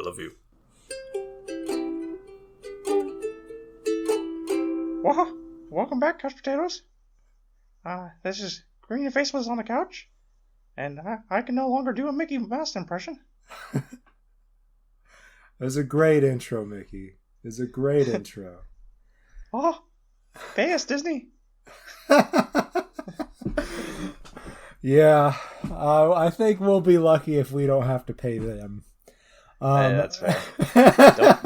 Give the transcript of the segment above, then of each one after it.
love you. Welcome back, couch potatoes. This is Green and Faceless on the couch, and I can no longer do a Mickey Mouse impression. It was a great intro, Mickey. It was a great intro. Oh, pay us, Disney. Yeah, I think we'll be lucky if we don't have to pay them. Hey, that's fair.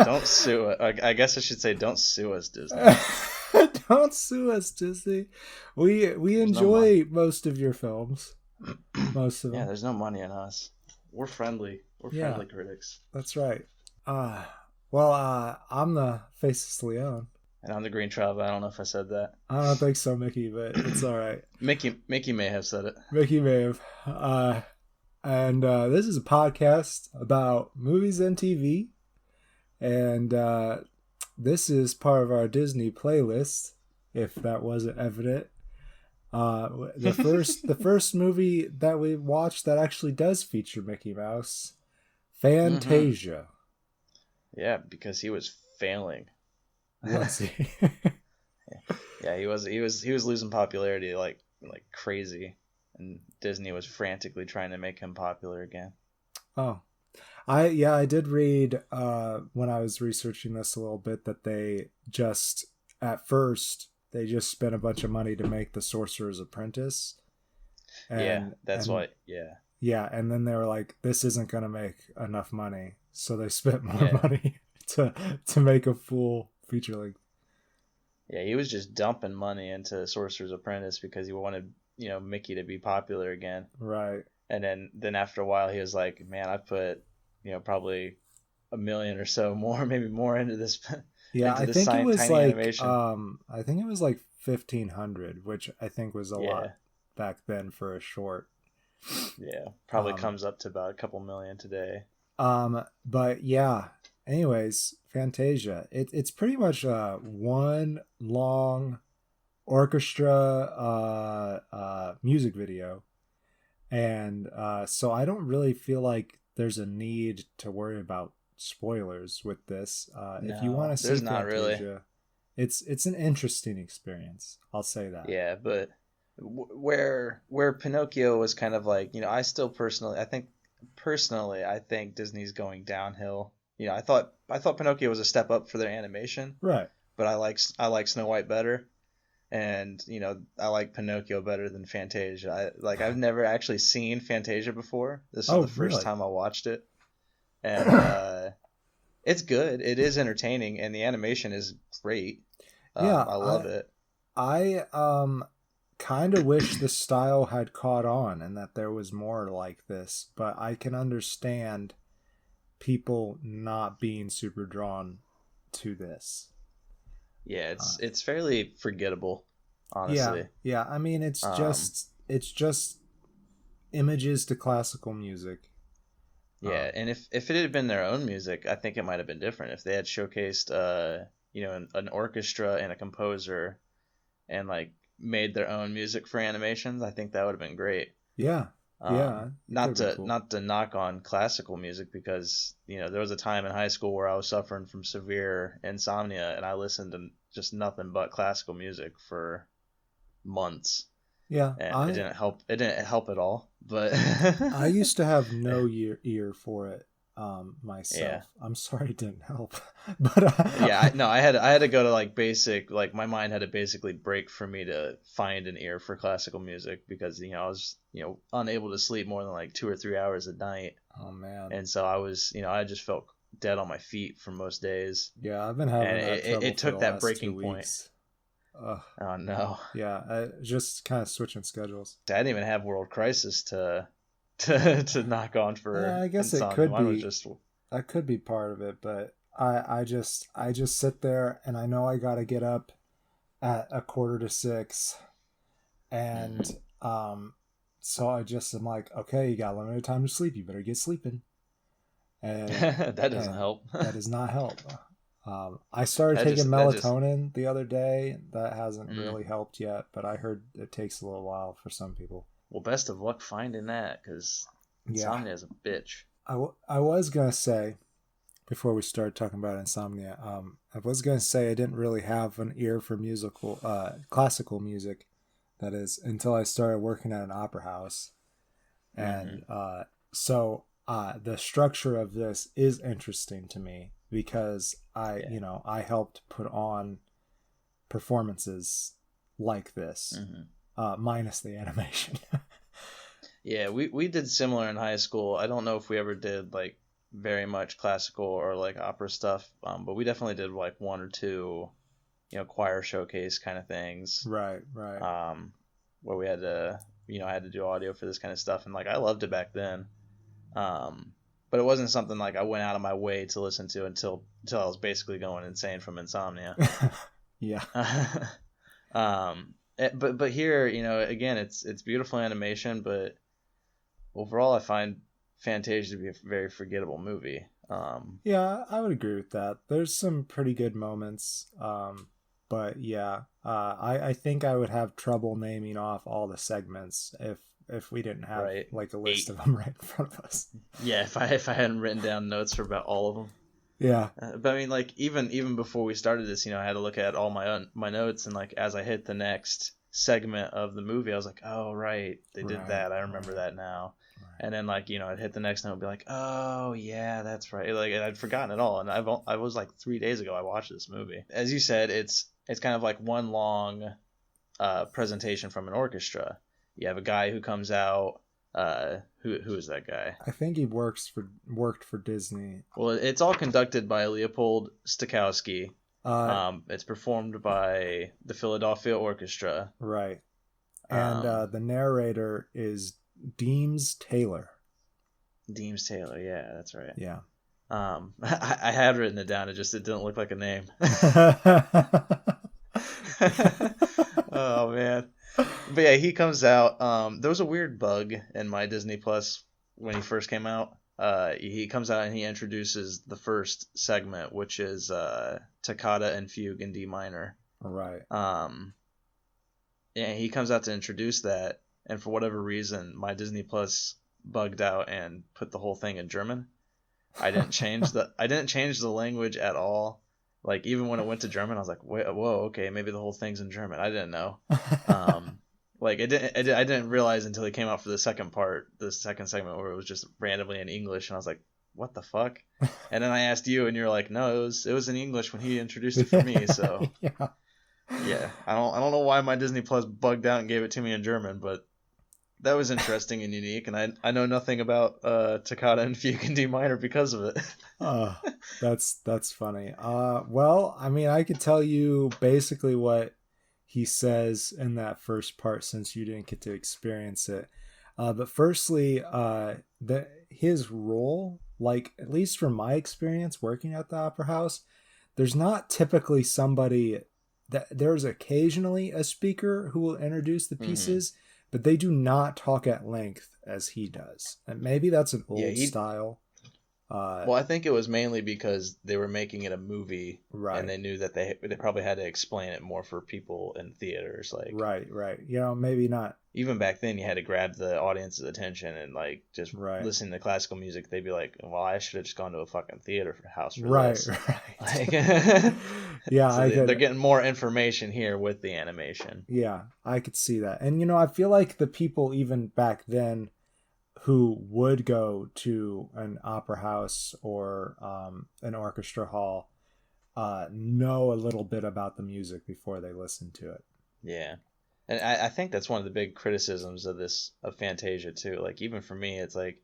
don't sue us. I guess I should say don't sue us, Disney. Don't sue us, Disney. We enjoy most of your films. Most of them. Yeah, there's no money in us. We're friendly. We're friendly critics. That's right. I'm the Faceless Leon. And I'm the Green Travel. I don't know if I said that. I don't think so, Mickey, but it's all right. Mickey may have said it. Mickey may have. And this is a podcast about movies and TV. And this is part of our Disney playlist, if that wasn't evident. The first movie that we watched that actually does feature Mickey Mouse, Fantasia. Yeah, because he was failing. Let's see. Yeah, he was losing popularity like crazy, and Disney was frantically trying to make him popular again. Oh, I did read when I was researching this a little bit that they just spent a bunch of money to make The Sorcerer's Apprentice. And then they were like, this isn't going to make enough money, so they spent more money to make a full feature length. Yeah, he was just dumping money into Sorcerer's Apprentice because he wanted, Mickey to be popular again. Right. And then after a while he was like, man, I put, probably $1 million or so more, maybe more into this. Yeah, into I think it was tiny like animation. I think it was like 1,500, which I think was a lot back then for a short. Yeah, probably comes up to about a couple million today. But yeah. Anyways, Fantasia. It's pretty much one long orchestra music video, and so I don't really feel like there's a need to worry about spoilers with this. If you want to see Fantasia, it's an interesting experience. I'll say that. Yeah, but where Pinocchio was kind of like, I still personally I think Disney's going downhill. I thought Pinocchio was a step up for their animation, right? But I like Snow White better, and I like Pinocchio better than Fantasia. I've never actually seen Fantasia before. This is the first time I watched it, and it's good. It is entertaining, and the animation is great. I love it. I kind of wish the style had caught on and that there was more like this, but I can understand people not being super drawn to this. Yeah, it's fairly forgettable, honestly. Yeah. I mean, it's just images to classical music. Yeah, and if it had been their own music, I think it might have been different. If they had showcased an orchestra and a composer and like made their own music for animations, I think that would have been great. Yeah. Not to knock on classical music, because there was a time in high school where I was suffering from severe insomnia and I listened to just nothing but classical music for months. Yeah, and it didn't help. It didn't help at all. But I used to have no ear for it myself. Yeah. I'm sorry it didn't help. But I had to go to like basic, like my mind had to basically break for me to find an ear for classical music, because I was unable to sleep more than like 2 or 3 hours a night. Oh man. And so I was I just felt dead on my feet for most days. Yeah, I've been having that trouble. It took that breaking point. Oh no. Yeah, just kind of switching schedules. I didn't even have World Crisis to knock on for. Yeah, I guess insomnia. it could Mine be. was just... That could be part of it, but I just sit there and I know I got to get up at 5:45, and so I just am like, okay, you got limited time to sleep. You better get sleeping. And that doesn't help. That does not help. I started taking melatonin the other day. That hasn't really helped yet, but I heard it takes a little while for some people. Well, best of luck finding that, because insomnia is a bitch. I was going to say, before we start talking about insomnia. I was gonna say I didn't really have an ear for classical music. That is until I started working at an opera house, and so the structure of this is interesting to me because I helped put on performances like this, minus the animation. Yeah, we did similar in high school. I don't know if we ever did like very much classical or like opera stuff, but we definitely did like one or two, choir showcase kind of things. Right. Where we had to, I had to do audio for this kind of stuff, and like I loved it back then. But it wasn't something like I went out of my way to listen to until I was basically going insane from insomnia. Yeah. But here, again, it's beautiful animation, but overall, I find Fantasia to be a very forgettable movie. Yeah, I would agree with that. There's some pretty good moments, but yeah, I think I would have trouble naming off all the segments if we didn't have like a list of them right in front of us. Yeah, if I hadn't written down notes for about all of them. Yeah. But I mean, like even before we started this, I had to look at all my notes, and like as I hit the next segment of the movie, I was like, oh right, they did that. I remember that now. Right. And then like I'd hit the next note and be like, oh yeah, that's right. Like I'd forgotten it all, and I was like 3 days ago I watched this movie. As you said, it's kind of like one long presentation from an orchestra. You have a guy who comes out. Who is that guy? I think he worked for Disney. Well, it's all conducted by Leopold Stokowski. It's performed by the Philadelphia Orchestra. Right. And the narrator is Deems Taylor. Deems Taylor, yeah, that's right. Yeah. I had written it down. It didn't look like a name. Oh man. But yeah, he comes out. There was a weird bug in my Disney Plus when he first came out. He comes out and he introduces the first segment, which is Toccata and Fugue in D minor. Right. Yeah, he comes out to introduce that, and for whatever reason, my Disney Plus bugged out and put the whole thing in German. I didn't change the language at all. Like even when it went to German, I was like, whoa, okay, maybe the whole thing's in German. I didn't know. Like I didn't realize until it came out for the second segment where it was just randomly in English, and I was like, what the fuck? And then I asked you, and you're like, no, it was in English when he introduced it for me. So yeah, I don't know why my Disney Plus bugged out and gave it to me in German, but that was interesting and unique, and I know nothing about Toccata and Fugue in D minor because of it. That's funny. Well, I mean, I could tell you basically what he says in that first part since you didn't get to experience it. But firstly, his role, like at least from my experience working at the opera house, there's not typically somebody that there's occasionally a speaker who will introduce the pieces. But they do not talk at length as he does. And maybe that's an old style. Well, I think it was mainly because they were making it a movie, right? And they knew that they probably had to explain it more for people in theaters, like right. Maybe not. Even back then, you had to grab the audience's attention and like just listen to classical music. They'd be like, "Well, I should have just gone to a fucking theater house for this." Right. Like, yeah, so they're getting more information here with the animation. Yeah, I could see that, and I feel like the people even back then who would go to an opera house or an orchestra hall know a little bit about the music before they listen to it. Yeah. And I think that's one of the big criticisms of Fantasia too. Like even for me, it's like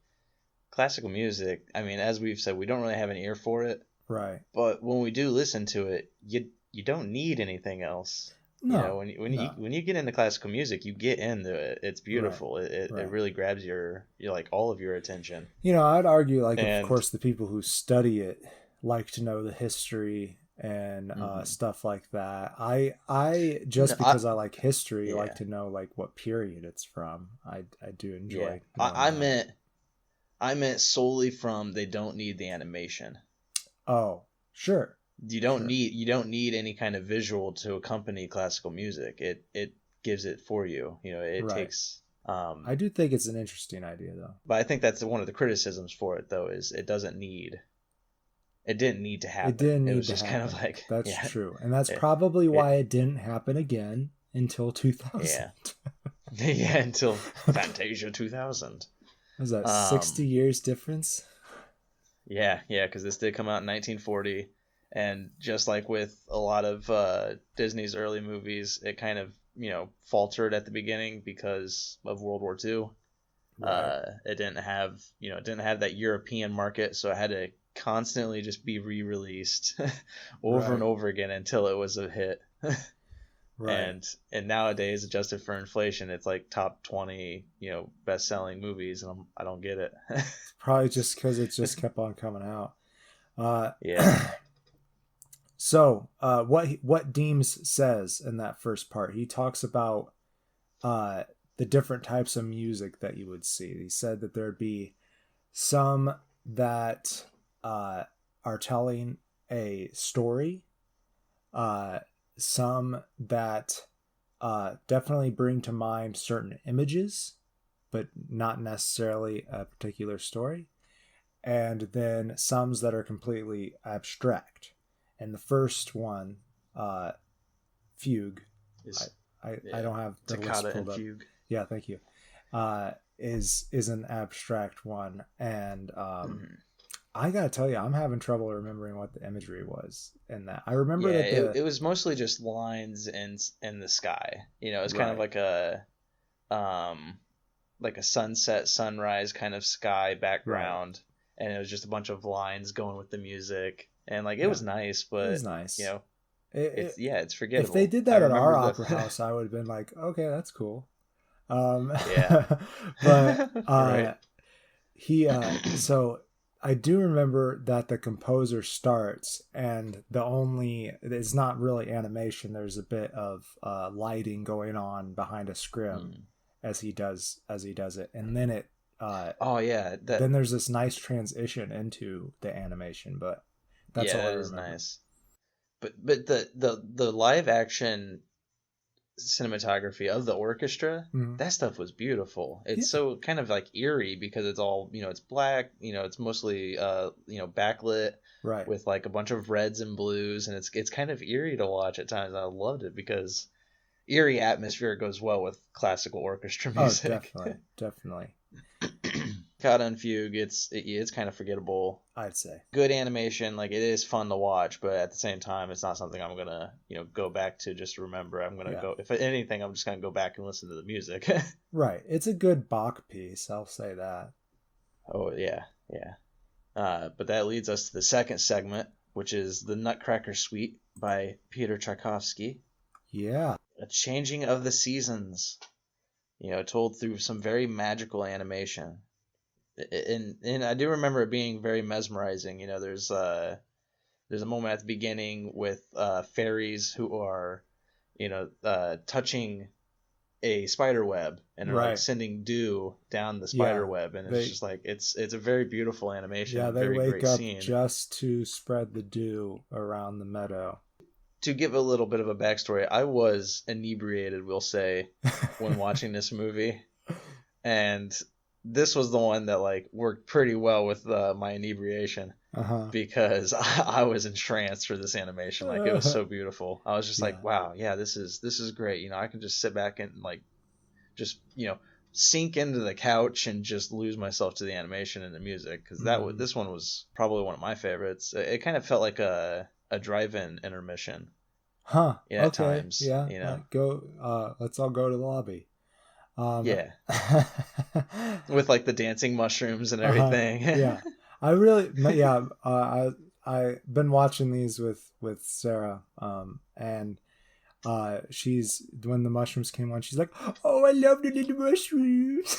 classical music. I mean, as we've said, we don't really have an ear for it. Right. But when we do listen to it, you don't need anything else. No. When you get into classical music, you get into it. It's beautiful. Right. It really grabs your like all of your attention. I'd argue like of course the people who study it like to know the history and stuff like that. I just because I like history, like to know like what period it's from. I do enjoy. Yeah. I meant solely from they don't need the animation. Oh, sure. You don't need any kind of visual to accompany classical music. It gives it for you. It takes. I do think it's an interesting idea though. But I think that's one of the criticisms for it though is it doesn't need it didn't need to happen. It didn't need it was to just happen. kind of like, that's yeah, true, and that's probably why it didn't happen again until 2000. Yeah. Yeah, until Fantasia 2000. Was that 60 years difference? Yeah, because this did come out in 1940, and just like with a lot of Disney's early movies, it kind of, faltered at the beginning because of World War II. Right. It didn't have that European market, so it had to constantly just be re-released over and over again until it was a hit. Right. And nowadays, adjusted for inflation, it's like top 20, best-selling movies, and I don't get it. Probably just because it just kept on coming out. Yeah. So, what Deems says in that first part, he talks about the different types of music that you would see. He said that there'd be some that are telling a story, some that definitely bring to mind certain images, but not necessarily a particular story, and then some that are completely abstract. And the first one, Fugue, I don't have the Toccata list pulled and up. Fugue. Yeah, thank you. Is an abstract one, and I gotta tell you, I'm having trouble remembering what the imagery was in that. I remember that it was mostly just lines in the sky. It's kind of like a sunset, sunrise kind of sky background, and it was just a bunch of lines going with the music, and it was nice, but it was nice. It's forgettable. If they did that at our opera house, I would have been like, okay, that's cool. But right. So I do remember that the composer starts, and it's not really animation. There's a bit of lighting going on behind a scrim as he does it, and then it. Then there's this nice transition into the animation, but that's all I remember. That is nice. But the live action cinematography of the orchestra, that stuff was beautiful. It's so kind of like eerie because it's all, it's black, it's mostly backlit, right, with like a bunch of reds and blues, and it's kind of eerie to watch at times. I loved it because eerie atmosphere goes well with classical orchestra music. Oh, definitely. Toccata and Fugue, it's kind of forgettable, I'd say. Good animation, it is fun to watch, but at the same time, it's not something I'm gonna go back to just to remember. I'm gonna go, if anything, I'm just gonna go back and listen to the music. Right, it's a good Bach piece, I'll say that. Oh yeah. But that leads us to the second segment, which is the Nutcracker Suite by Peter Tchaikovsky. Yeah, a changing of the seasons, told through some very magical animation. And I do remember it being very mesmerizing. There's a moment at the beginning with fairies who are, touching a spider web and are sending dew down the spider web, and it's just it's a very beautiful animation. Yeah, they very wake great up scene. Just to spread the dew around the meadow. To give a little bit of a backstory, I was inebriated, we'll say, when watching this movie, and this was the one that worked pretty well with my inebriation, because I was entranced for this animation. It was so beautiful. I was just wow, yeah, this is great. I can just sit back and just sink into the couch and just lose myself to the animation and the music, because this one was probably one of my favorites. It kind of felt like a drive-in intermission. At times. Yeah. Let's all go to the lobby. Yeah. With the dancing mushrooms and everything. Yeah. I've been watching these with Sarah, and she's, when the mushrooms came on, she's like, oh, I love the little mushrooms.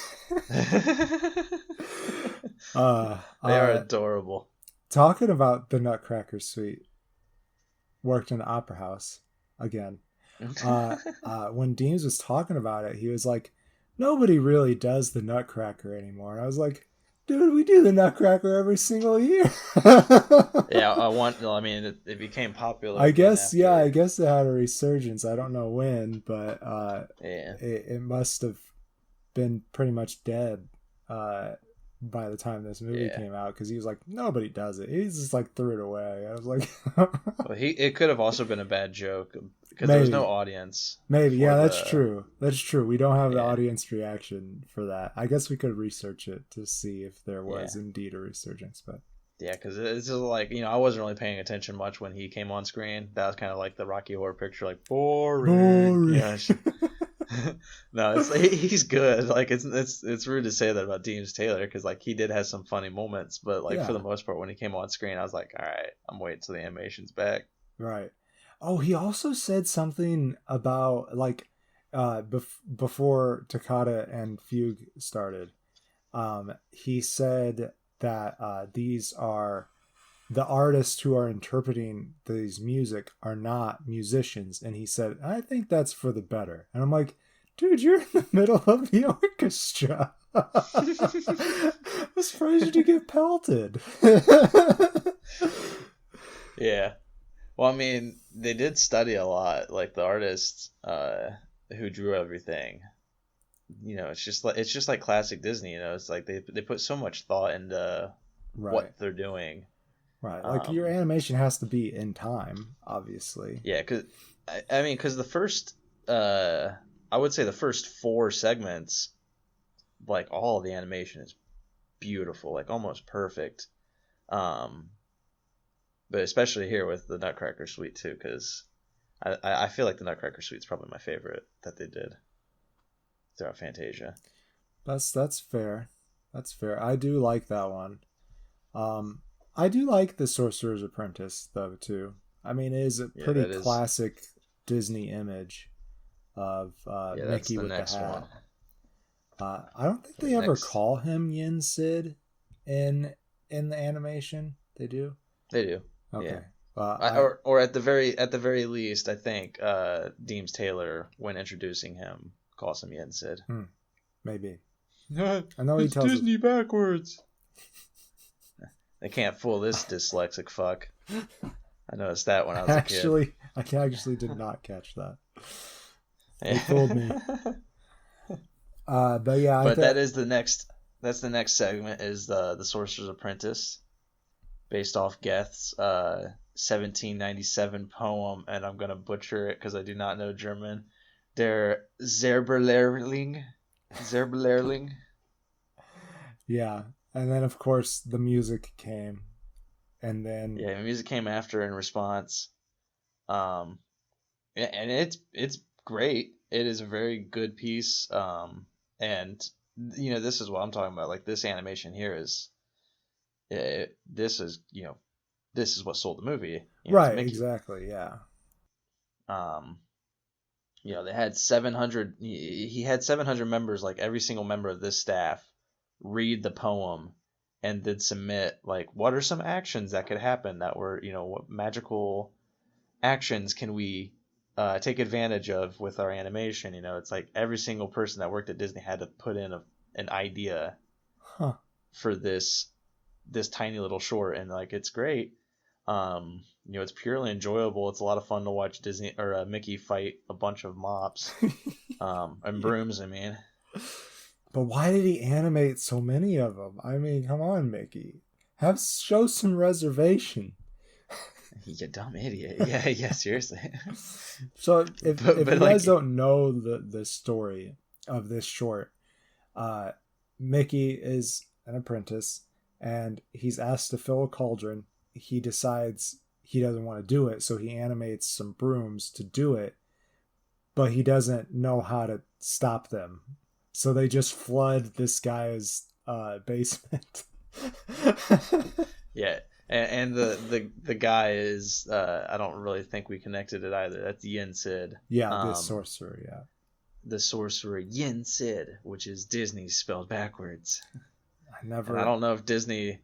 They are adorable. Talking about the Nutcracker Suite, worked in the opera house again. When Deems was talking about it, he was like, nobody really does the Nutcracker anymore. And I was like, dude, we do the Nutcracker every single year. It became popular. I guess it had a resurgence. I don't know when, but it must have been pretty much dead by the time this movie Yeah. came out, because he was like, nobody does it. He just like threw it away. I was like, Well, it could have also been a bad joke because there was no maybe, audience maybe, for yeah, that's the. true. That's true. We don't have the Yeah, audience reaction for that. I guess we could research it to see if there yeah, was indeed a resurgence, but yeah. Because it's just like I wasn't really paying attention much when he came on screen. That was kind of like the Rocky Horror Picture, like boring. boring. No, he's good. Like it's rude to say that about James Taylor because like he did have some funny moments, but like for Yeah, the most part, when he came on screen, I was like, all right, I'm waiting till the animation's back. right. Oh, he also said something about like before Toccata and Fugue started. He said that these are the artists who are interpreting these music are not musicians, and he said, I think that's for the better. And I'm like, dude, you're in the middle of the orchestra. I'm surprised you didn't get pelted. Yeah. Well, I mean, they did study a lot, like the artists who drew everything. It's just like classic Disney. It's like they put so much thought into Right. what they're doing. Right. Like your animation has to be in time, obviously. Yeah, because the first, I would say the first four segments, like all of the animation is beautiful, like almost perfect. Um, but especially here with the Nutcracker Suite too, because I feel like the Nutcracker Suite is probably my favorite that they did throughout Fantasia. That's fair. That's fair. I do like that one. I do like the Sorcerer's Apprentice though too. I mean, it is a pretty classic Disney image of Mickey with the hat. I don't think they ever call him Yin Sid in the animation. They do. They do. Okay. Yeah. Or at the very least, I think Deems Taylor, when introducing him, calls him Yin Sid. Maybe. I know he tells Disney backwards. They can't fool this dyslexic fuck. I noticed that when I was a kid. I actually did not catch that. They fooled me. But yeah, that's the next segment is the Sorcerer's Apprentice, based off Goethe's 1797 poem, and I'm gonna butcher it because I do not know German. Der Zauberlehrling. Yeah, and then of course the music came, and then the music came after in response, and it's great. It is a very good piece, and this is what I'm talking about. Like this animation here is, this is what sold the movie. Right, exactly, yeah. They had 700. He had 700 members. Like every single member of this staff read the poem and then submit like what are some actions that could happen that were what magical actions can we take advantage of with our animation. It's like every single person that worked at Disney had to put in an idea for this tiny little short, and like it's great. It's purely enjoyable. It's a lot of fun to watch Disney or Mickey fight a bunch of mops and brooms. I mean, but why did he animate so many of them? I mean, come on, Mickey, show some reservation. You dumb idiot. Yeah, seriously. So if you guys don't know the story of this short, Mickey is an apprentice and he's asked to fill a cauldron. He decides he doesn't want to do it, so he animates some brooms to do it, but he doesn't know how to stop them. So they just flood this guy's basement. Yeah. And the guy is I don't really think we connected it either. That's Yin Sid. Yeah, the sorcerer. Yeah, the sorcerer Yin Sid, which is Disney spelled backwards. I don't know if Disney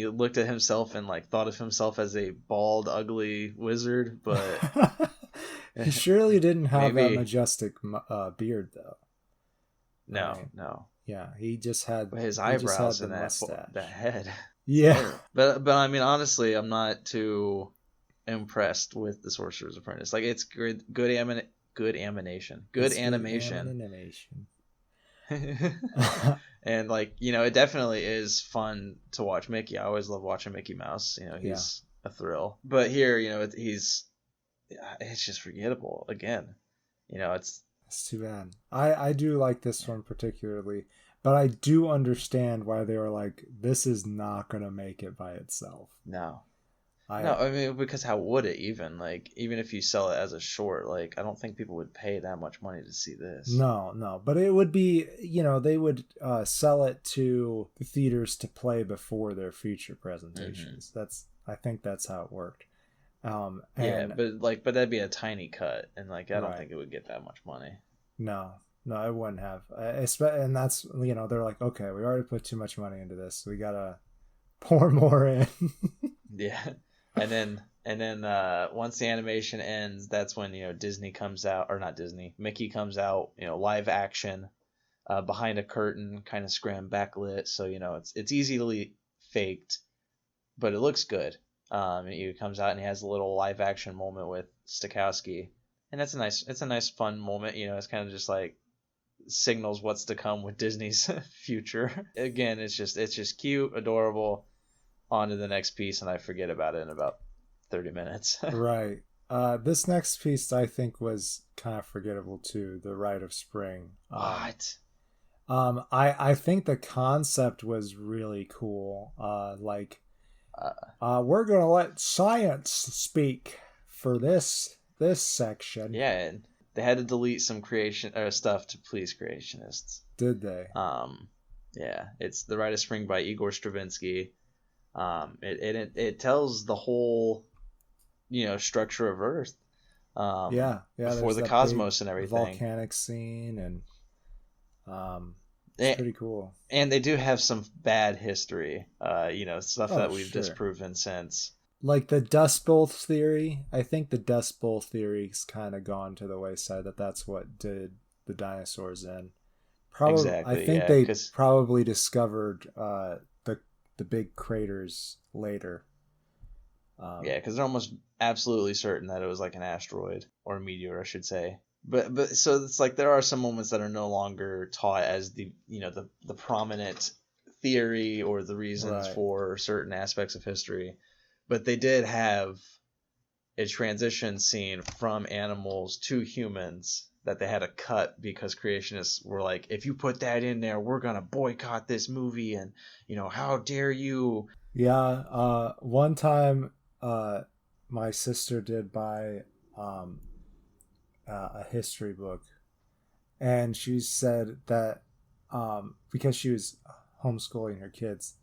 looked at himself and like thought of himself as a bald, ugly wizard, but he surely didn't have that majestic beard though. No. Yeah, he just had his eyebrows and that head. Yeah, but I mean, honestly, I'm not too impressed with the Sorcerer's Apprentice. Like, it's good animation. And like, it definitely is fun to watch Mickey. I always love watching Mickey Mouse. He's a thrill. But here, it's just forgettable again. It's too bad. I do like this one particularly, but I do understand why they were like, this is not gonna make it by itself. No. I mean, because how would it even? Like, even if you sell it as a short, like, I don't think people would pay that much money to see this. No. But it would be, they would sell it to the theaters to play before their feature presentations. I think that's how it worked. But that'd be a tiny cut, and like, I don't think it would get that much money. No, it wouldn't have. And that's, they're like, okay, we already put too much money into this. We gotta pour more in. Yeah. And then once the animation ends, that's when Disney comes out, or not Disney, Mickey comes out, live action, behind a curtain, kind of scram backlit, so it's easily faked, but it looks good. He comes out and he has a little live action moment with Stokowski, and it's a nice fun moment. It's kind of just like signals what's to come with Disney's future. Again, it's just cute, adorable. On to the next piece, and I forget about it in about 30 minutes. Right. This next piece I think was kind of forgettable too, The Rite of Spring. What? I think the concept was really cool. We're gonna let science speak for this section. Yeah, and they had to delete some creation or stuff to please creationists. Did they? Yeah, it's The Rite of Spring by Igor Stravinsky. It tells the whole structure of Earth before the cosmos and everything, volcanic scene, and it's pretty cool. And they do have some bad history, stuff that we've disproven since, like the Dust Bowl theory. I think the Dust Bowl theory's kind of gone to the wayside, that's what did the dinosaurs in. Probably. Exactly, I think they probably discovered the big craters later. Because they're almost absolutely certain that it was like an asteroid or a meteor, I should say. But so it's like there are some moments that are no longer taught as the prominent theory or the reasons for certain aspects of history. But they did have a transition scene from animals to humans that they had to cut because creationists were like, if you put that in there, we're going to boycott this movie, and, how dare you? Yeah, one time my sister did buy a history book, and she said that because she was homeschooling her kids,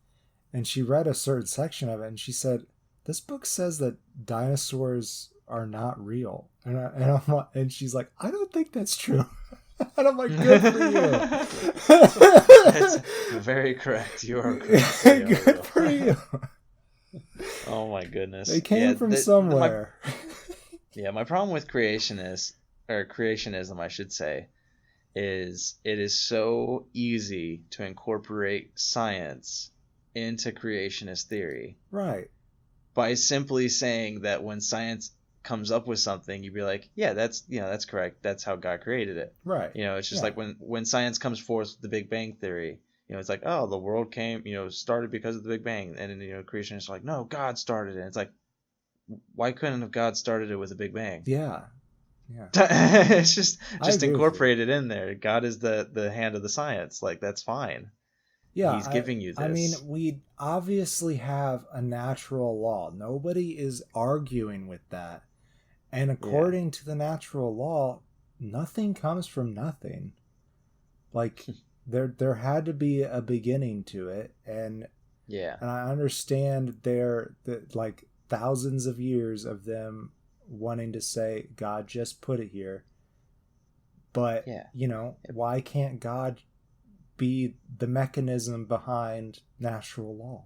and she read a certain section of it, and she said, this book says that dinosaurs are not real, and she's like, I don't think that's true. And I'm like, good for you. That's very correct. You are correct. Good for you. Oh my goodness. They came from somewhere. My problem with creationism, I should say, is it is so easy to incorporate science into creationist theory. Right. By simply saying that when science comes up with something, you'd be like, yeah, that's correct. That's how God created it. Right. It's just like when science comes forth with the Big Bang Theory, it's like, oh, the world started because of the Big Bang. And then, creationists are like, no, God started it. And it's like, why couldn't have God started it with a Big Bang? Yeah. It's just incorporate it in there. God is the hand of the science. Like, that's fine. Yeah, he's giving you this. I mean, we obviously have a natural law. Nobody is arguing with that. And according to the natural law, nothing comes from nothing. Like, there had to be a beginning to it. And I understand like thousands of years of them wanting to say, God just put it here. But, why can't God be the mechanism behind natural law?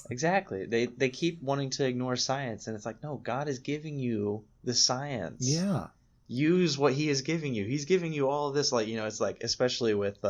Exactly. They keep wanting to ignore science, and it's like, no, God is giving you the science. Yeah. Use what he is giving you. He's giving you all of this, like, it's like, especially with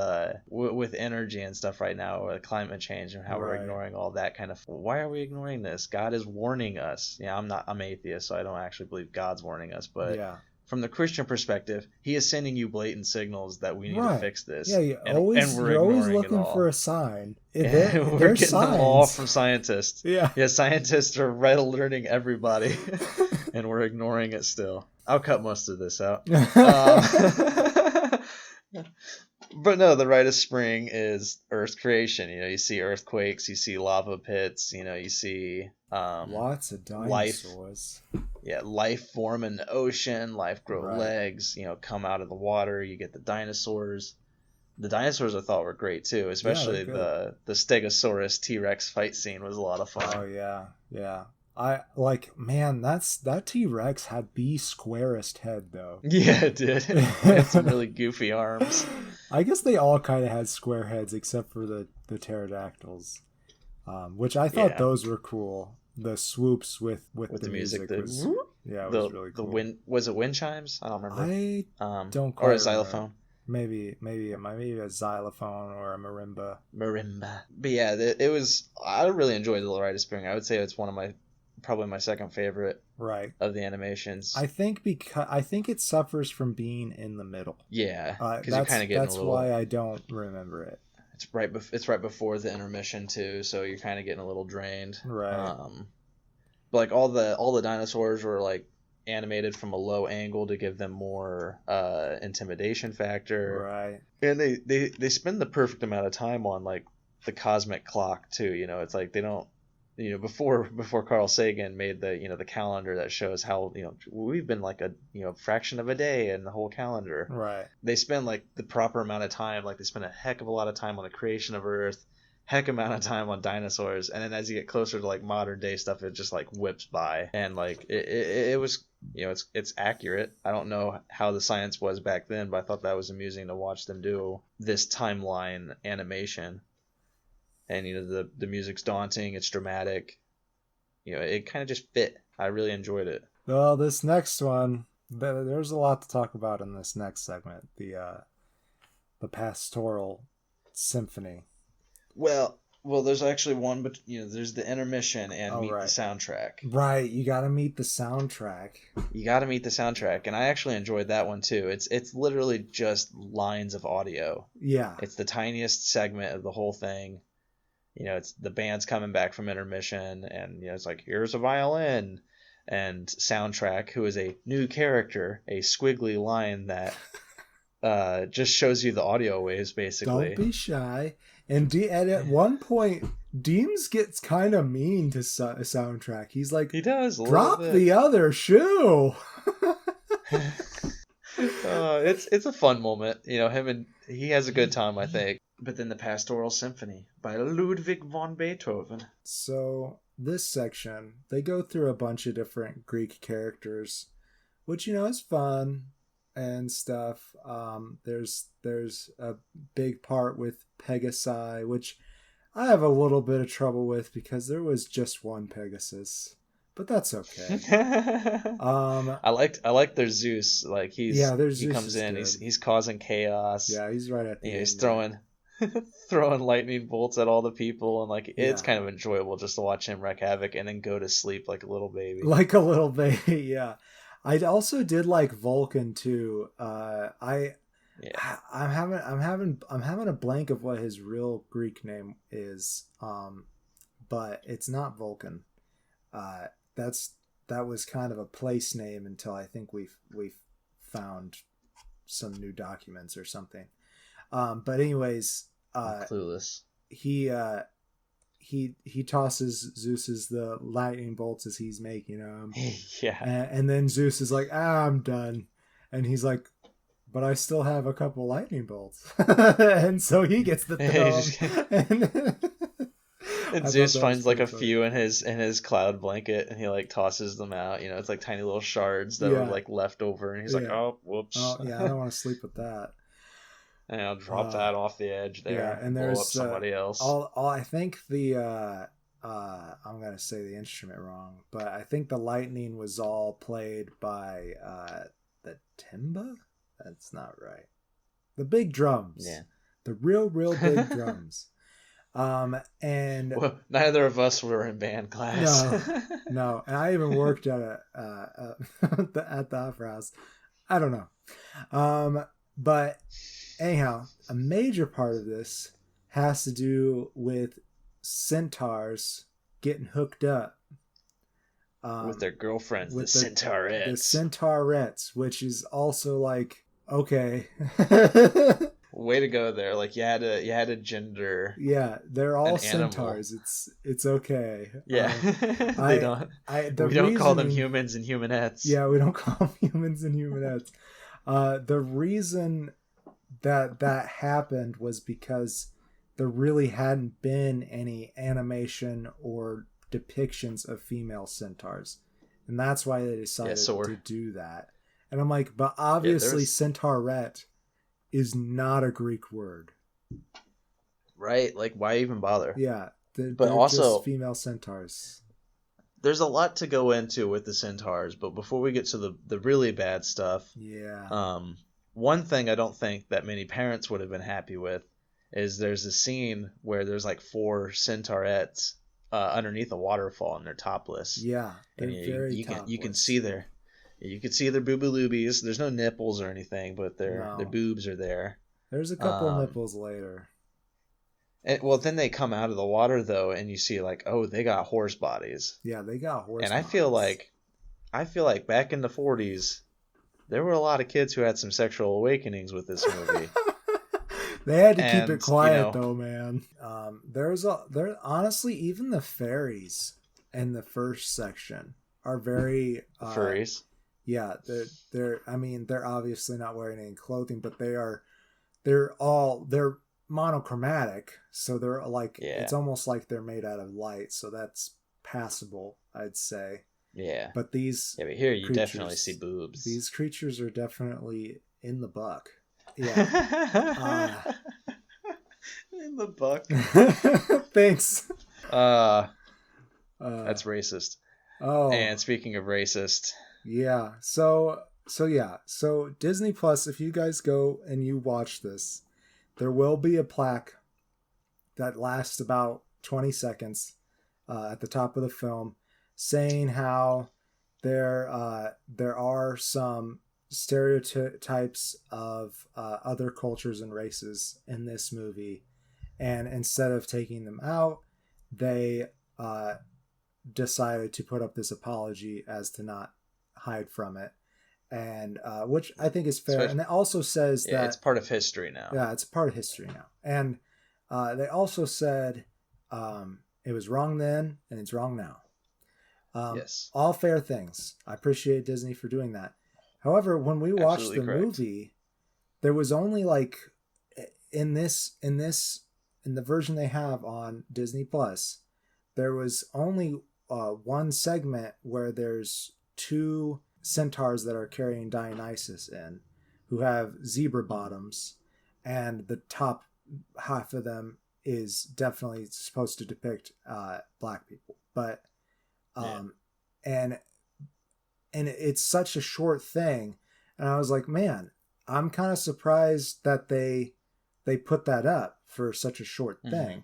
energy and stuff right now, climate change and how we're ignoring all that kind of. Why are we ignoring this? God is warning us. I'm atheist, so I don't actually believe God's warning us, but from the Christian perspective, he is sending you blatant signals that we need to fix this. Yeah, and we're always ignoring looking it all. for a sign. We're getting signs. them all from scientists. Yeah, scientists are red alerting everybody, and we're ignoring it still. I'll cut most of this out. But no, the rite of spring is Earth creation. You see earthquakes, you see lava pits, you see lots of dinosaurs. Life form in the ocean, life grow legs, come out of the water. You get the dinosaurs. The dinosaurs I thought were great too, especially the Stegosaurus T-Rex fight scene was a lot of fun. Oh yeah. That T-Rex had the squarest head though. Yeah, it did. It had some really goofy arms. I guess they all kind of had square heads except for the pterodactyls, which I thought those were cool. The swoops with the music was really cool. Was it wind chimes? I don't remember. I don't quite or a xylophone. Maybe a xylophone or a marimba. But yeah, it was. I really enjoyed the Rite of Spring. I would say it's one of probably my second favorite of the animations. I think it suffers from being in the middle. Yeah, because you're kind of getting that's why I don't remember it. It's right before the intermission too, so you're kind of getting a little drained. Right. But like all the dinosaurs were like animated from a low angle to give them more intimidation factor. Right. And they spend the perfect amount of time on like the cosmic clock too. It's like they don't. Before Carl Sagan made the calendar that shows how we've been like a fraction of a day in the whole calendar. Right. They spend like the proper amount of time, like they spend a heck of a lot of time on the creation of Earth, heck amount of time on dinosaurs, and then as you get closer to like modern day stuff, it just like whips by, and like it was it's accurate. I don't know how the science was back then, but I thought that was amusing to watch them do this timeline animation. And the music's daunting, it's dramatic. It kind of just fit. I really enjoyed it. Well, this next one, there's a lot to talk about in this next segment. The pastoral symphony. Well, there's actually one, but there's the intermission and the soundtrack. Right, you got to meet the soundtrack. And I actually enjoyed that one too. It's literally just lines of audio. Yeah. It's the tiniest segment of the whole thing. It's the band's coming back from intermission, and it's like, here's a violin, and soundtrack, who is a new character, a squiggly line that just shows you the audio waves, basically. Don't be shy. And at one point, Deems gets kind of mean to soundtrack. He's like, he does. Drop the other shoe. It's a fun moment. He has a good time, I think. But then the Pastoral Symphony by Ludwig von Beethoven. So this section, they go through a bunch of different Greek characters, which, is fun and stuff. There's a big part with Pegasi, which I have a little bit of trouble with because there was just one Pegasus. But that's okay. I like their Zeus. Like he comes in, good. he's causing chaos. Yeah, he's right at the end. He's throwing lightning bolts at all the people, and like it's kind of enjoyable just to watch him wreak havoc and then go to sleep like a little baby. Yeah. I also did like Vulcan too. I'm having a blank of what his real Greek name is. But it's not Vulcan. That was kind of a place name until I think we've found some new documents or something. But anyways, I'm clueless. He tosses Zeus's the lightning bolts as he's making them. Yeah. And then Zeus is like, I'm done. And he's like, but I still have a couple lightning bolts. And so he gets the throw. And Zeus finds like a few in his cloud blanket, and he like tosses them out. It's like tiny little shards that were like left over, and he's like, "Oh, whoops! Oh, yeah, I don't want to sleep with that." And I'll drop that off the edge there. Yeah, and there's blow up somebody else. I think I'm gonna say the instrument wrong, but I think the lightning was all played by the timba. That's not right. The big drums. Yeah. The real big drums. And neither of us were in band class. No. And I even worked at the opera house. I don't know. But anyhow, a major part of this has to do with centaurs getting hooked up with their girlfriends, the the Centaurettes. Centaurettes, which is also like, okay. Way to go there! Like you had a gender. Yeah, they're all centaurs. It's okay. Yeah, they don't. We don't call them humans and humanettes. Yeah, we don't call them humans and humanettes. The reason that happened was because there really hadn't been any animation or depictions of female centaurs, and that's why they decided to do that. And I'm like, but obviously, centaurette is not a Greek word, right? Like, why even bother? Yeah, but also just female centaurs. There's a lot to go into with the centaurs, but before we get to the really bad stuff, one thing I don't think that many parents would have been happy with is there's a scene where there's like 4 centaurettes underneath a waterfall and they're topless. Yeah, they're very topless. You can see their booby-loobies. There's no nipples or anything, but their boobs are there. There's a couple nipples later. Well, then they come out of the water though, and you see like, oh, they got horse bodies. Yeah, they got horse. And bodies. I feel like back in the 40s, there were a lot of kids who had some sexual awakenings with this movie. They had to keep it quiet though, man. There honestly, even the fairies in the first section are very furries. Yeah, they're. I mean, they're obviously not wearing any clothing, but they're monochromatic, so they're like it's almost like they're made out of light, so that's passable, I'd say. Yeah. But these but here you definitely see boobs. These creatures are definitely in the buck. Yeah. In the buck. Thanks. That's racist. Oh. And speaking of racist. Yeah. So Disney Plus, if you guys go and you watch this, there will be a plaque that lasts about 20 seconds at the top of the film saying how there are some stereotypes of other cultures and races in this movie, and instead of taking them out, they decided to put up this apology as to not hide from it, and which I think is fair. And it also says that it's part of history now. Yeah, it's part of history now. And they also said it was wrong then and it's wrong now. Yes. All fair things. I appreciate Disney for doing that. However, when we watched the movie, there was only like in the version they have on Disney Plus, there was only one segment where there's 2 centaurs that are carrying Dionysus in, who have zebra bottoms, and the top half of them is definitely supposed to depict black people. But and it's such a short thing, and I was like, man, I'm kind of surprised that they put that up for such a short thing.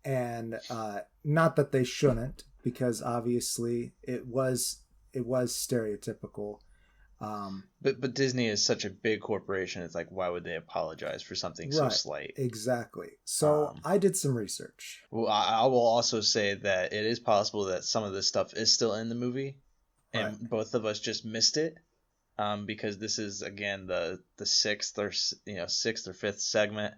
And not that they shouldn't, because obviously it was stereotypical. But Disney is such a big corporation. It's like, why would they apologize for something so slight? Exactly. So I did some research. Well, I will also say that it is possible that some of this stuff is still in the movie, and both of us just missed it, because this is again the 6th or 5th segment,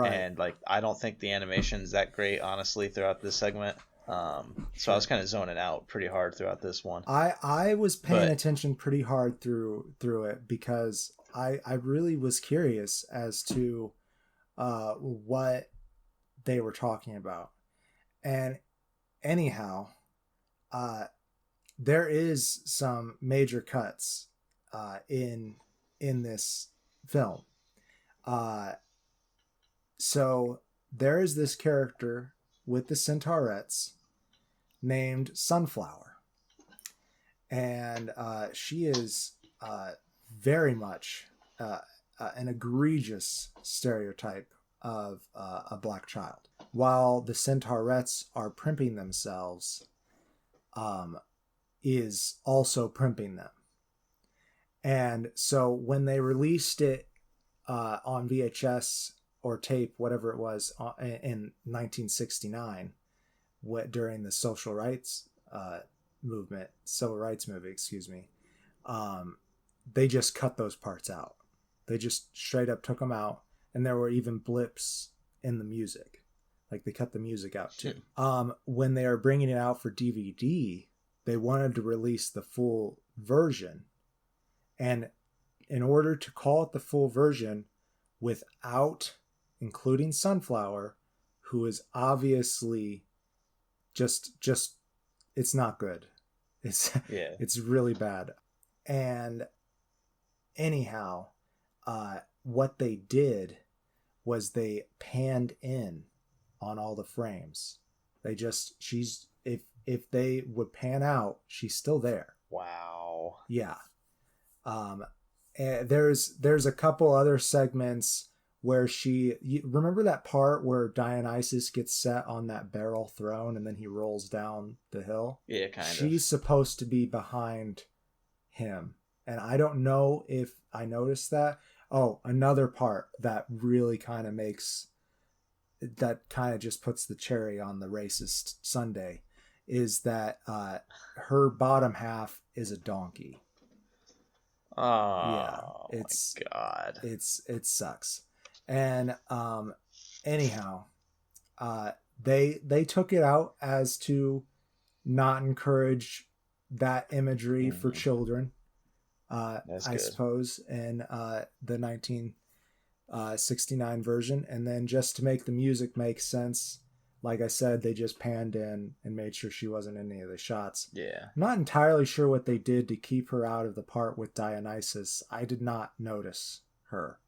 and like I don't think the animation is that great, honestly, throughout this segment. So I was kind of zoning out pretty hard throughout this one. I was paying attention pretty hard through it, because I really was curious as to what they were talking about. And anyhow, there is some major cuts in this film. So there is this character with the Centaurettes named Sunflower, and she is very much an egregious stereotype of a black child, while the Centaurettes are primping themselves, is also primping them. And so when they released it on VHS or tape, whatever it was, in 1969, during the civil rights movement, excuse me, they just cut those parts out. They just straight up took them out, and there were even blips in the music. Like, they cut the music out too. When they are bringing it out for DVD, they wanted to release the full version. And in order to call it the full version without including Sunflower, who is obviously just it's not good. It's really bad. And anyhow, what they did was they panned in on all the frames. If they would pan out, she's still there. Wow. Yeah. There's a couple other segments where you remember that part where Dionysus gets set on that barrel throne and then he rolls down the hill? Yeah, kind of. She's supposed to be behind him. And I don't know if I noticed that. Oh, another part that really kind of just puts the cherry on the racist sundae is that her bottom half is a donkey. Oh, yeah, my God. It sucks. And anyhow, they took it out as to not encourage that imagery for children. I suppose in the 1969 version, and then just to make the music make sense, like I said, they just panned in and made sure she wasn't in any of the shots. Yeah. I'm not entirely sure what they did to keep her out of the part with Dionysus. I did not notice her.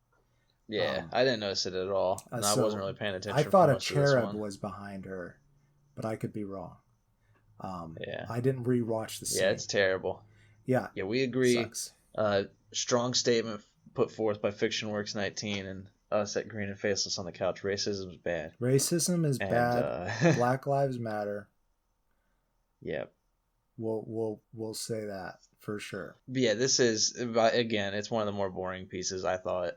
Yeah, I didn't notice it at all. And I wasn't really paying attention. I thought a cherub was behind her, but I could be wrong. I didn't rewatch the scene. Yeah, it's terrible. Yeah. Yeah, we agree. Strong statement put forth by Fiction Works 19 and us at Green and Faceless on the couch. Racism is bad. Racism is bad. Black Lives Matter. Yep. We'll say that for sure. But yeah, this is, again, it's one of the more boring pieces, I thought.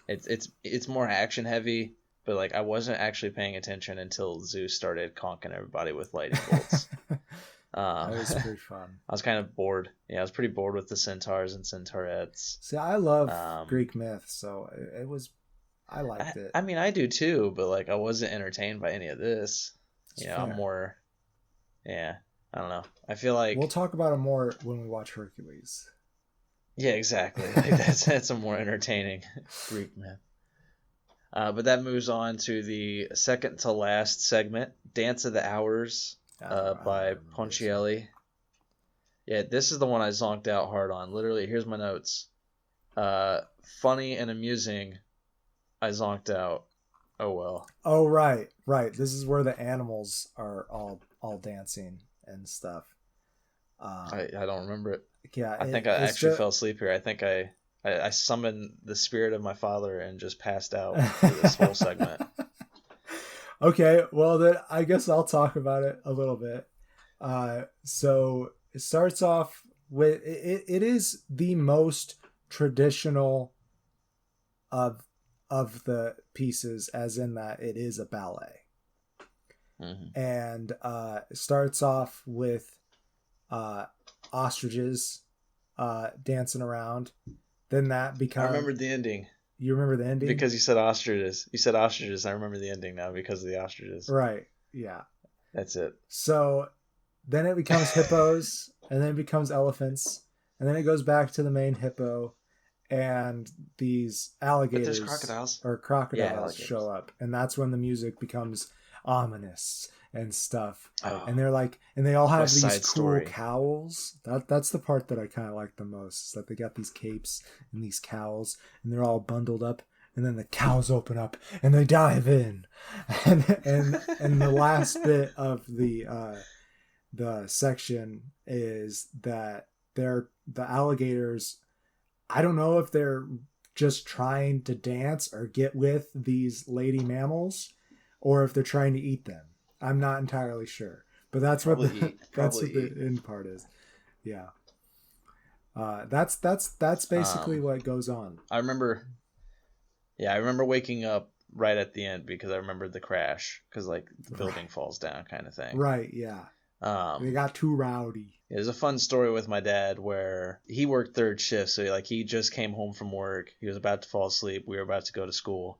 It's more action heavy, but like I wasn't actually paying attention until Zeus started conking everybody with lightning bolts. That was pretty fun. I was kind of bored. Yeah, I was pretty bored with the centaurs and centaurettes. See, I love Greek myth, so I liked it. I mean, I do too, but like I wasn't entertained by any of this. I'm more, I don't know. I feel like we'll talk about it more when we watch Hercules. Yeah, exactly. Like that's a more entertaining Greek myth. But that moves on to the second to last segment, Dance of the Hours. By Ponchielli. Yeah, this is the one I zonked out hard on. Literally, here's my notes. Funny and amusing, I zonked out. Oh well. Oh right. This is where the animals are all dancing and stuff. I don't remember it. Yeah, I think I actually fell asleep here. I think I summoned the spirit of my father and just passed out for this whole segment. Okay, well then I guess I'll talk about it a little bit. So it starts off with it is the most traditional of the pieces, as in that it is a ballet. Mm-hmm. And it starts off with ostriches dancing around. Then that becomes. I remembered the ending. You remember the ending? Because you said ostriches. You said ostriches. I remember the ending now because of the ostriches. Right. Yeah. That's it. So then it becomes hippos, and then it becomes elephants, and then it goes back to the main hippo, and these alligators crocodiles show up, and that's when the music becomes ominous and stuff. And they're like, and they all have these cool cowls. That's the part that I kind of like the most, is that they got these capes and these cowls, and they're all bundled up, and then the cows open up and they dive in, and the last bit of the section is that the alligators, I don't know if they're just trying to dance or get with these lady mammals, or if they're trying to eat them. I'm not entirely sure, but that's what the end part is. Yeah. That's basically what goes on. I remember waking up right at the end because I remember the crash because like the building falls down kind of thing. Right. Yeah. They got too rowdy. There's a fun story with my dad where he worked third shift, so like he just came home from work. He was about to fall asleep. We were about to go to school.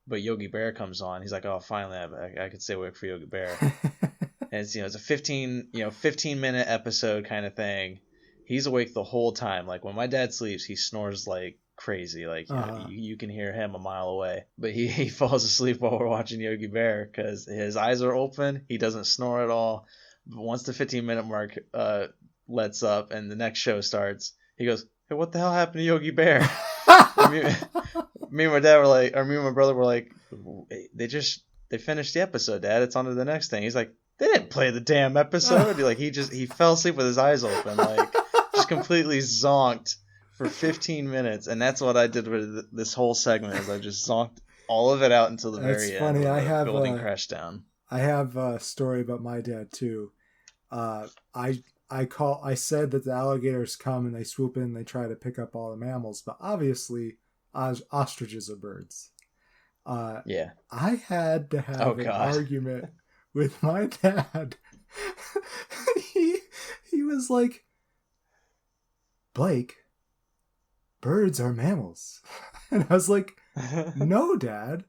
But Yogi Bear comes on. He's like, "Oh, finally, I could stay awake for Yogi Bear." And it's it's a 15-minute episode kind of thing. He's awake the whole time. Like when my dad sleeps, he snores like crazy. Like you can hear him a mile away. But he falls asleep while we're watching Yogi Bear because his eyes are open. He doesn't snore at all. But once the 15-minute mark lets up and the next show starts, he goes, "Hey, what the hell happened to Yogi Bear?" Me and my dad were like, or me and my brother were like, they finished the episode, Dad. It's on to the next thing. He's like, they didn't play the damn episode. Like he fell asleep with his eyes open, like just completely zonked for 15 minutes. And that's what I did with this whole segment is I just zonked all of it out until the very end. Funny. The building crashed down. I have a story about my dad too. I said that the alligators come and they swoop in and they try to pick up all the mammals, but obviously ostriches are birds. Yeah. I had to have an argument with my dad. he was like, "Blake, birds are mammals." And I was like, "No, Dad,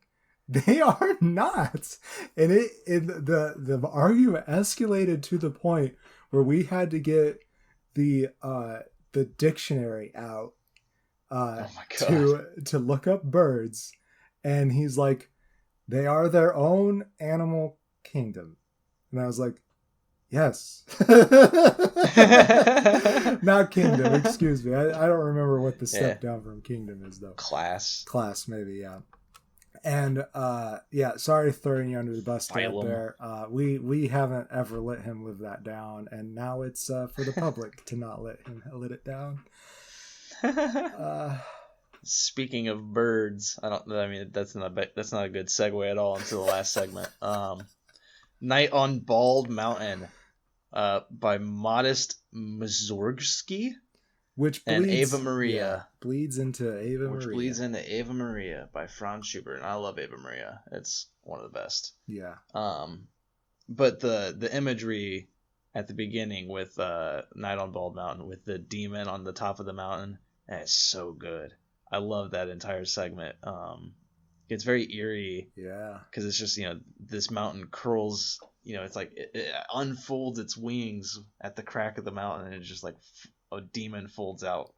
they are not." And the argument escalated to the point where we had to get the dictionary out to look up birds. And he's like, "They are their own animal kingdom." And I was like, "Yes." Not kingdom, excuse me. I don't remember what the step down from kingdom is, though. Class, maybe, yeah. And, sorry throwing you under the bus there. We haven't ever let him live that down, and now it's for the public to not let it down. Speaking of birds, that's not a good segue at all into the last segment. Night on Bald Mountain, by Modest Mussorgsky, and Ava Maria. Bleeds into Ava Maria by Franz Schubert. And I love Ava Maria. It's one of the best. Yeah. But the imagery at the beginning with Night on Bald Mountain with the demon on the top of the mountain, it's so good. I love that entire segment. It's very eerie. Yeah. Because it's just, this mountain curls, it's like it unfolds its wings at the crack of the mountain, and it's just like a demon folds out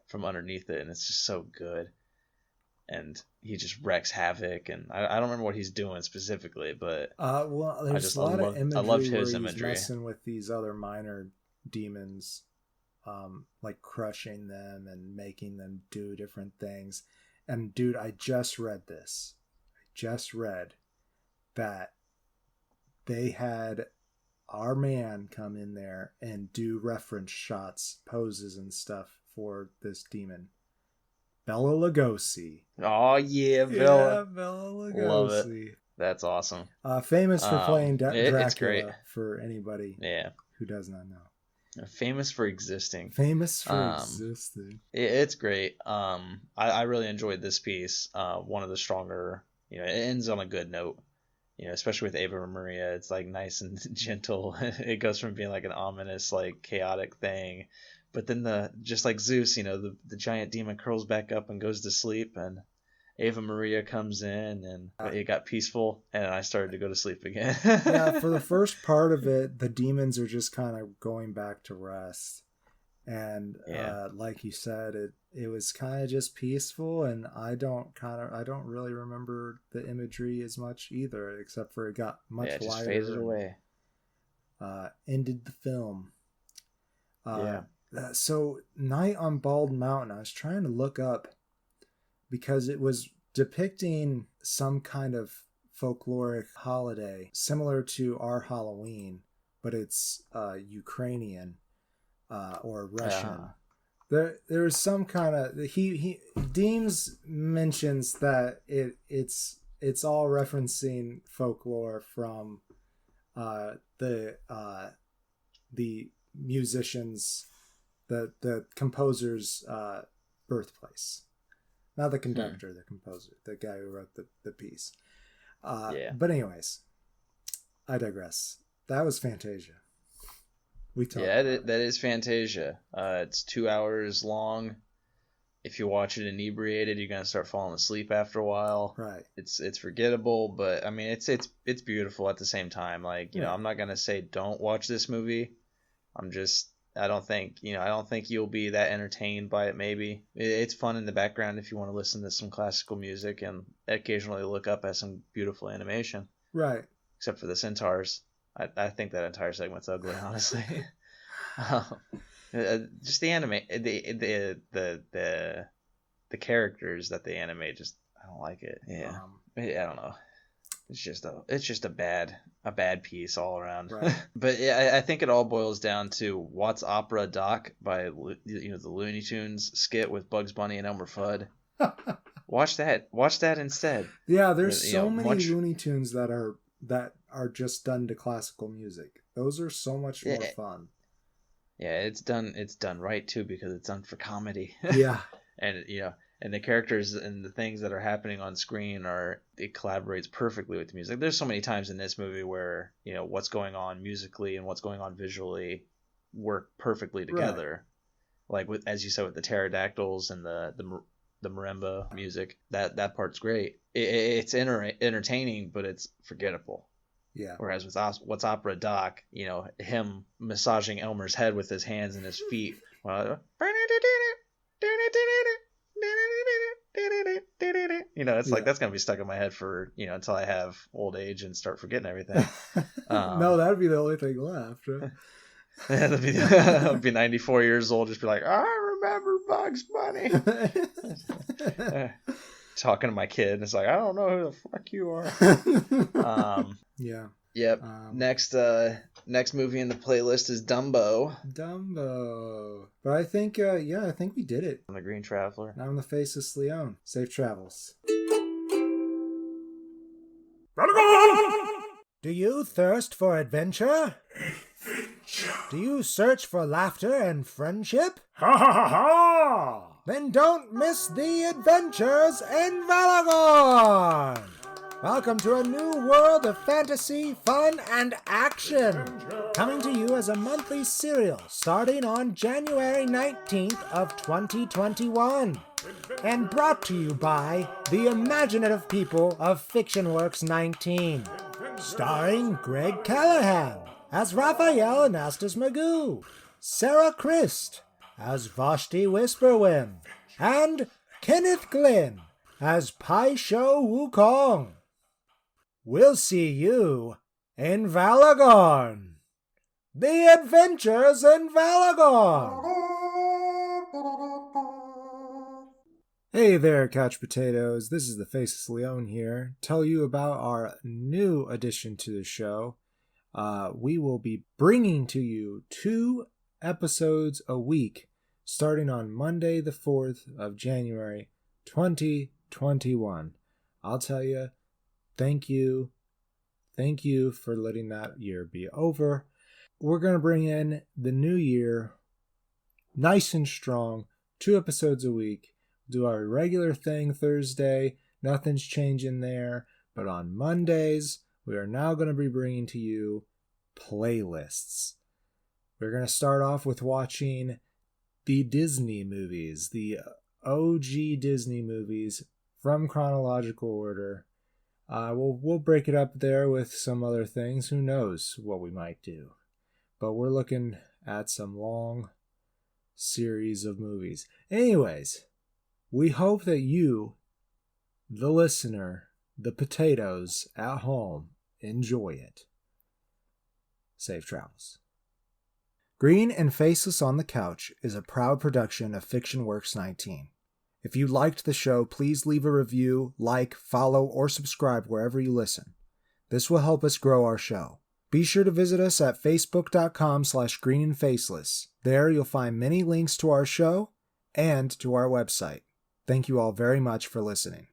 from underneath it, and it's just so good. And he just wreaks havoc, and I don't remember what he's doing specifically, but there's a lot of imagery. I loved his where imagery. He's messing with these other minor demons, like crushing them and making them do different things. And dude, I just read that they had our man come in there and do reference shots, poses and stuff for this demon. Bela Lugosi. Oh yeah, Bela. Yeah, Bela Lugosi. Love it. That's awesome. Famous for playing Dracula. It's great. For anybody who does not know. Famous for existing. It's great. I really enjoyed this piece. One of the stronger, it ends on a good note, especially with Ava Maria. It's like nice and gentle. It goes from being like an ominous, like chaotic thing, but then just like Zeus, the giant demon curls back up and goes to sleep, and Ava Maria comes in, and it got peaceful, and I started to go to sleep again. Yeah, for the first part of it, the demons are just kind of going back to rest. And like you said, it was kind of just peaceful, and I don't really remember the imagery as much either, except for it got much lighter. Just faded away. Ended the film. So Night on Bald Mountain, I was trying to look up, because it was depicting some kind of folkloric holiday similar to our Halloween, but it's Ukrainian or Russian. There's some kind of Deems mentions that it's all referencing folklore from the musicians the composer's birthplace. Not the conductor, the composer, the guy who wrote the piece. But anyways, I digress. That was Fantasia. That is Fantasia. It's 2 hours long. If you watch it inebriated, you're gonna start falling asleep after a while. Right. It's forgettable, but I mean it's beautiful at the same time. Like, you know, I'm not gonna say don't watch this movie. I don't think you'll be that entertained by it. Maybe it's fun in the background if you want to listen to some classical music and occasionally look up at some beautiful animation. Right. Except for the centaurs. I think that entire segment's ugly, honestly. Just the anime, the characters that they animate, just I don't like it. Yeah, I don't know. It's just a bad piece all around. Right. But yeah, I think it all boils down to What's Opera Doc by the Looney Tunes skit with Bugs Bunny and Elmer Fudd. Watch that instead. Yeah, there's so many Looney Tunes that are just done to classical music. Those are so much more fun. Yeah, it's done right too, because it's done for comedy. Yeah. And and the characters and the things that are happening on screen it collaborates perfectly with the music. There's so many times in this movie where, what's going on musically and what's going on visually work perfectly together. Right. Like as you said, with the pterodactyls and the marimba music, that part's great. It's entertaining, but it's forgettable. Yeah. Whereas with What's Opera Doc, him massaging Elmer's head with his hands and his feet. It's like that's gonna be stuck in my head for until I have old age and start forgetting everything. No, that'd be the only thing left. Right? I'd be 94 years old, just be like, I remember Bugs Bunny. Talking to my kid, and it's like, I don't know who the fuck you are. Yeah. Yep. Next movie in the playlist is Dumbo. But I think we did it. I'm the Green Traveler. Now I'm the Faceless Leon. Safe travels. Do you thirst for adventure? Do you search for laughter and friendship? Ha ha ha ha! Then don't miss the adventures in Valagorn! Welcome to a new world of fantasy, fun, and action! Coming to you as a monthly serial starting on January 19th of 2021. And brought to you by the imaginative people of FictionWorks 19. Starring Greg Callahan as Raphael Anastas Magoo, Sarah Christ as Vashti Whisperwind, and Kenneth Glynn as Pai Sho Wukong. We'll see you in Valagorn. The Adventures in Valagorn. Hey there, couch potatoes. This is the Faceless Leon here. Tell you about our new addition to the show. We will be bringing to you 2 episodes a week, starting on Monday the 4th of January, 2021. I'll tell you, thank you for letting that year be over. We're going to bring in the new year nice and strong, 2 episodes a week. Do our regular thing Thursday, nothing's changing there, but on Mondays, we are now going to be bringing to you playlists. We're going to start off with watching the Disney movies, the OG Disney movies from chronological order. We'll break it up there with some other things. Who knows what we might do. But we're looking at some long series of movies. Anyways, we hope that you, the listener, the potatoes at home, enjoy it. Safe travels. Green and Faceless on the Couch is a proud production of FictionWorks 19. If you liked the show, please leave a review, like, follow, or subscribe wherever you listen. This will help us grow our show. Be sure to visit us at facebook.com/greenandfaceless. There you'll find many links to our show and to our website. Thank you all very much for listening.